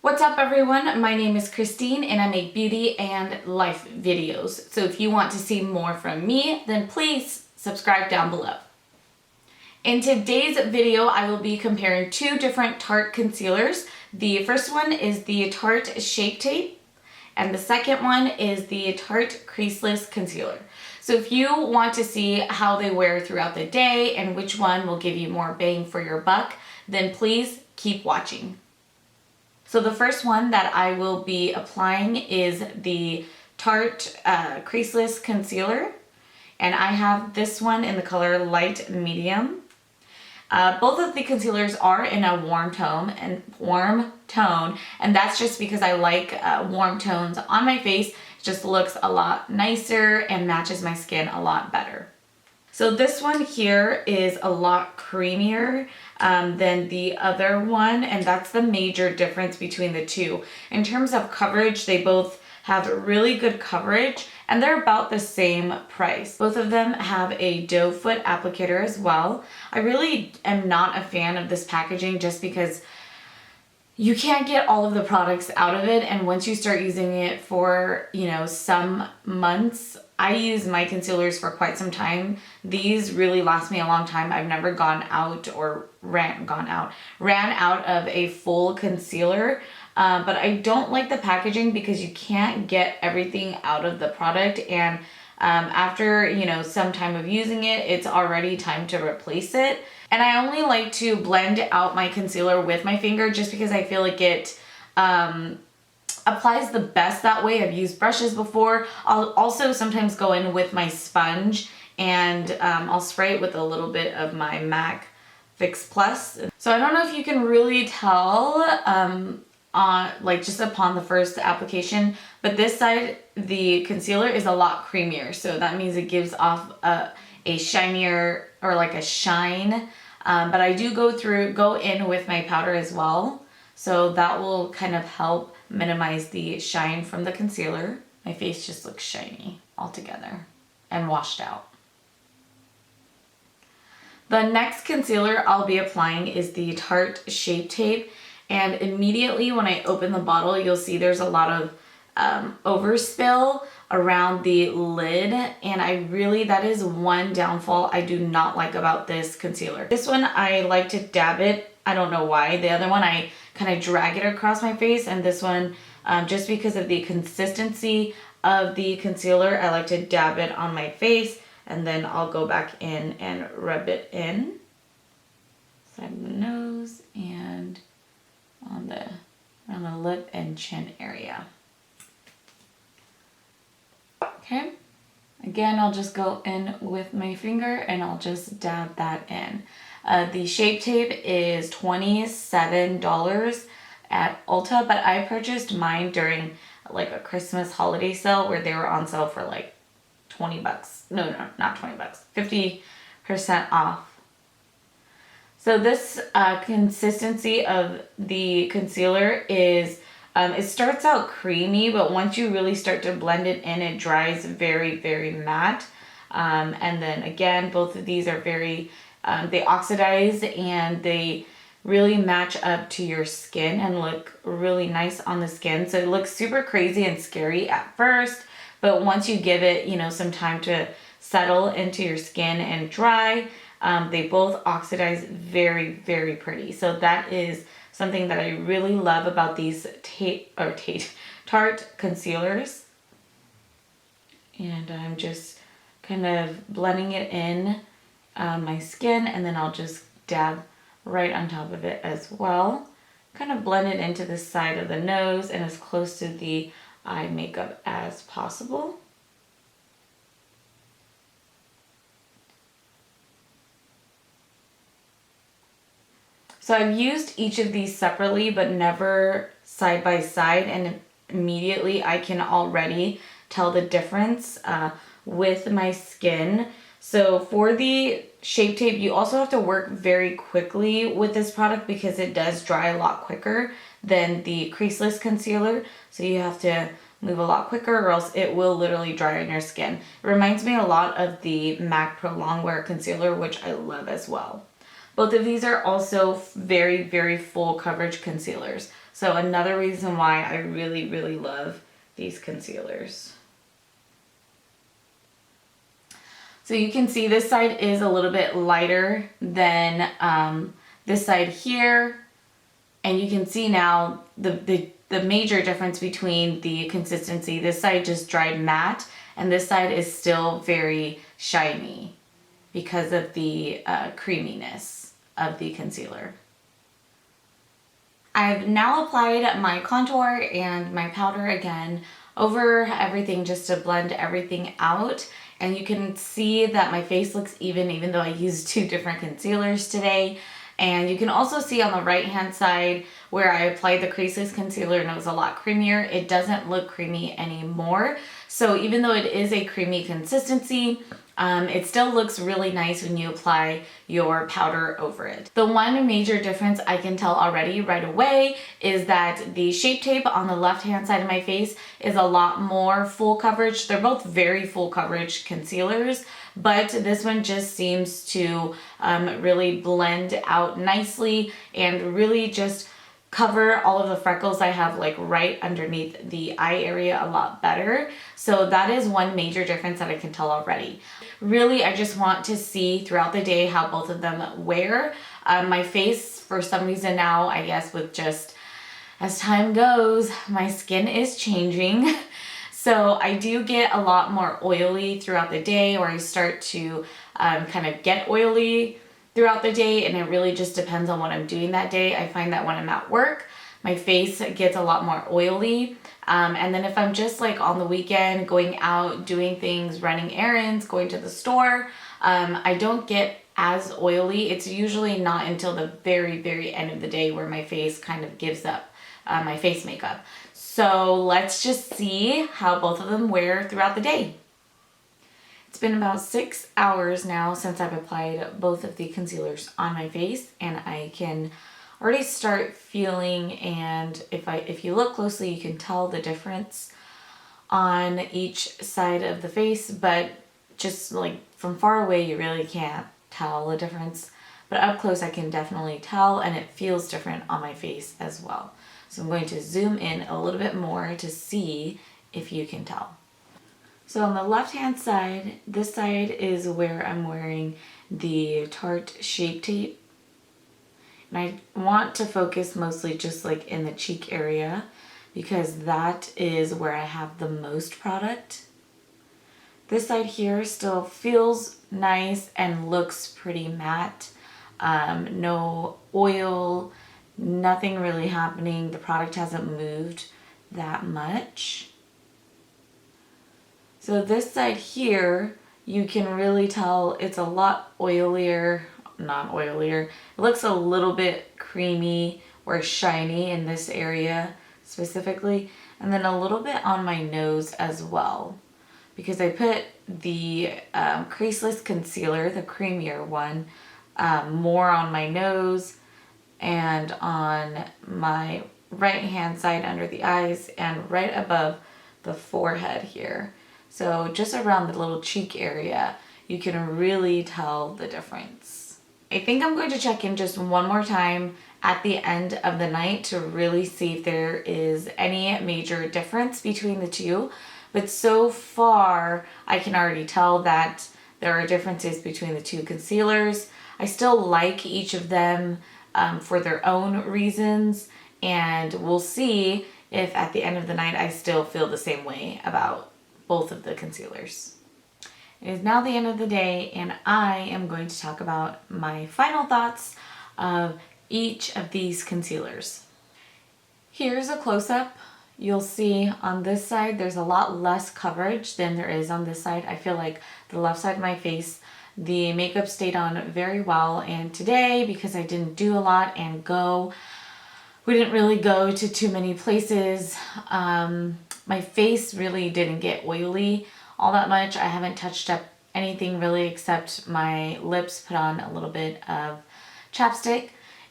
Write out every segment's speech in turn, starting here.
What's up everyone? My name is Christine and I make beauty and life videos. So if you want to see more from me, then please subscribe down below. In today's video, I will be comparing two different Tarte concealers. The first one is the Tarte Shape Tape and the second one is the Tarte Creaseless Concealer. So if you want to see how they wear throughout the day and which one will give you more bang for your buck, then please keep watching. So the first one that I will be applying is the Tarte Creaseless Concealer. And I have this one in the color Light Medium. Both of the concealers are in a warm tone, and that's just because I like warm tones on my face. It just looks a lot nicer and matches my skin a lot better. So this one here is a lot creamier than the other one, and that's the major difference between the two. In terms of coverage, they both have really good coverage and they're about the same price. Both of them have a doe foot applicator as well. I really am not a fan of this packaging just because you can't get all of the products out of it, and once you start using it for, some months, I use my concealers for quite some time. These really last me a long time. I've never gone out or ran out of a full concealer, but I don't like the packaging because you can't get everything out of the product, and after, some time of using it, it's already time to replace it. And I only like to blend out my concealer with my finger just because I feel like it applies the best that way. I've used brushes before. I'll also sometimes go in with my sponge and I'll spray it with a little bit of my MAC Fix Plus. So I don't know if you can really tell just upon the first application, but this side, the concealer is a lot creamier. So that means it gives off a shinier, or like a shine, but I do go in with my powder as well, so that will kind of help minimize the shine from the concealer. My face just looks shiny altogether and washed out. The next concealer I'll be applying is the Tarte Shape Tape, and immediately when I open the bottle, you'll see there's a lot of overspill around the lid, and that is one downfall I do not like about this concealer. This one I like to dab it. I don't know why. The other one I kind of drag it across my face, and this one just because of the consistency of the concealer, I like to dab it on my face and then I'll go back in and rub it in side of the nose and around the lip and chin area. Okay, again, I'll just go in with my finger and I'll just dab that in. The Shape Tape is $27 at Ulta, but I purchased mine during like a Christmas holiday sale where they were on sale for like 20 bucks. No, not 20 bucks, 50% off. So this consistency of the concealer is, it starts out creamy, but once you really start to blend it in, it dries very, very matte. And then again, both of these are very, they oxidize and they really match up to your skin and look really nice on the skin. So it looks super crazy and scary at first, but once you give it, some time to settle into your skin and dry, they both oxidize very, very pretty. So that is something that I really love about these Tarte concealers. And I'm just kind of blending it in my skin, and then I'll just dab right on top of it as well. Kind of blend it into the side of the nose and as close to the eye makeup as possible. So I've used each of these separately, but never side by side, and immediately I can already tell the difference with my skin. So for the Shape Tape, you also have to work very quickly with this product because it does dry a lot quicker than the Creaseless Concealer. So you have to move a lot quicker or else it will literally dry on your skin. It reminds me a lot of the MAC Pro Longwear Concealer, which I love as well. Both of these are also very, very full coverage concealers. So another reason why I really, really love these concealers. So you can see this side is a little bit lighter than this side here. And you can see now the major difference between the consistency. This side just dried matte, and this side is still very shiny because of the creaminess of the concealer. I've now applied my contour and my powder again over everything just to blend everything out. And you can see that my face looks even though I used 2 different concealers today. And you can also see on the right hand side where I applied the Creaseless concealer and it was a lot creamier, it doesn't look creamy anymore. So even though it is a creamy consistency, it still looks really nice when you apply your powder over it. The one major difference I can tell already right away is that the Shape Tape on the left hand side of my face is a lot more full coverage. They're both very full coverage concealers, but this one just seems to really blend out nicely and really just cover all of the freckles I have like right underneath the eye area a lot better. So that is one major difference that I can tell already. Really, I just want to see throughout the day how both of them wear. My face, for some reason now, I guess with just as time goes, my skin is changing. So I do get a lot more oily throughout the day, or I start to kind of get oily throughout the day, and it really just depends on what I'm doing that day. I find that when I'm at work, my face gets a lot more oily. And then if I'm just like on the weekend, going out, doing things, running errands, going to the store, I don't get as oily. It's usually not until the very, very end of the day where my face kind of gives up my face makeup. So let's just see how both of them wear throughout the day. It's been about 6 hours now since I've applied both of the concealers on my face, and I can already start feeling, and if you look closely, you can tell the difference on each side of the face, but just like from far away, you really can't tell the difference. But up close, I can definitely tell, and it feels different on my face as well. So I'm going to zoom in a little bit more to see if you can tell. So on the left-hand side, this side is where I'm wearing the Tarte Shape Tape. And I want to focus mostly just like in the cheek area because that is where I have the most product. This side here still feels nice and looks pretty matte. No oil, nothing really happening. The product hasn't moved that much. So this side here, you can really tell it's a lot oilier, not oilier. It looks a little bit creamy or shiny in this area specifically. And then a little bit on my nose as well, because I put the Creaseless concealer, the creamier one, more on my nose and on my right hand side under the eyes and right above the forehead here. So just around the little cheek area, you can really tell the difference. I think I'm going to check in just one more time at the end of the night to really see if there is any major difference between the two. But so far, I can already tell that there are differences between the two concealers. I still like each of them for their own reasons, and we'll see if at the end of the night I still feel the same way about both of the concealers. It is now the end of the day, and I am going to talk about my final thoughts of each of these concealers. Here's a close-up. You'll see on this side there's a lot less coverage than there is on this side. I feel like the left side of my face, the makeup stayed on very well, and today, because I didn't do a lot and we didn't really go to too many places, my face really didn't get oily all that much. I haven't touched up anything really except my lips, put on a little bit of chapstick,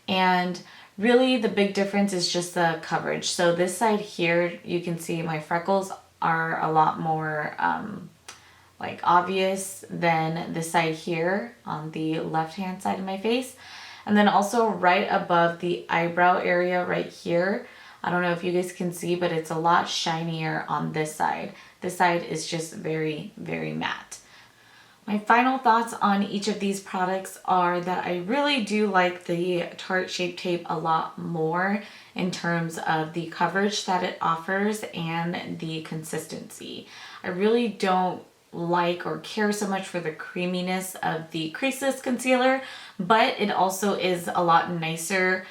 and really the big difference is just the coverage. So this side here, you can see my freckles are a lot more like obvious than this side here on the left hand side of my face. And then also right above the eyebrow area right here, I don't know if you guys can see, but it's a lot shinier on this side. This side is just very, very matte. My final thoughts on each of these products are that I really do like the Tarte Shape Tape a lot more in terms of the coverage that it offers and the consistency. I really don't like or care so much for the creaminess of the Creaseless concealer, but it also is a lot nicer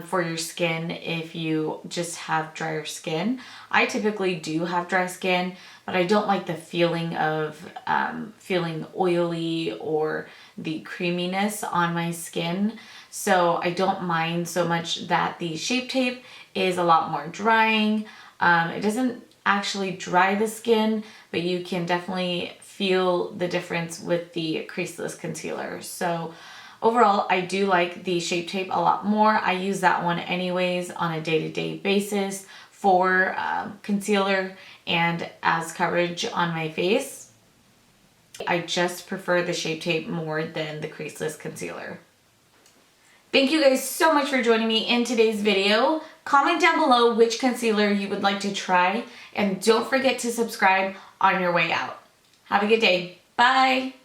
for your skin if you just have drier skin. I typically do have dry skin, but I don't like the feeling of feeling oily or the creaminess on my skin. So I don't mind so much that the Shape Tape is a lot more drying. It doesn't actually dry the skin, but you can definitely feel the difference with the Creaseless concealer. So overall, I do like the Shape Tape a lot more. I use that one anyways on a day-to-day basis for concealer and as coverage on my face. I just prefer the Shape Tape more than the Creaseless concealer. Thank you guys so much for joining me in today's video. Comment down below which concealer you would like to try, and don't forget to subscribe on your way out. Have a good day. Bye.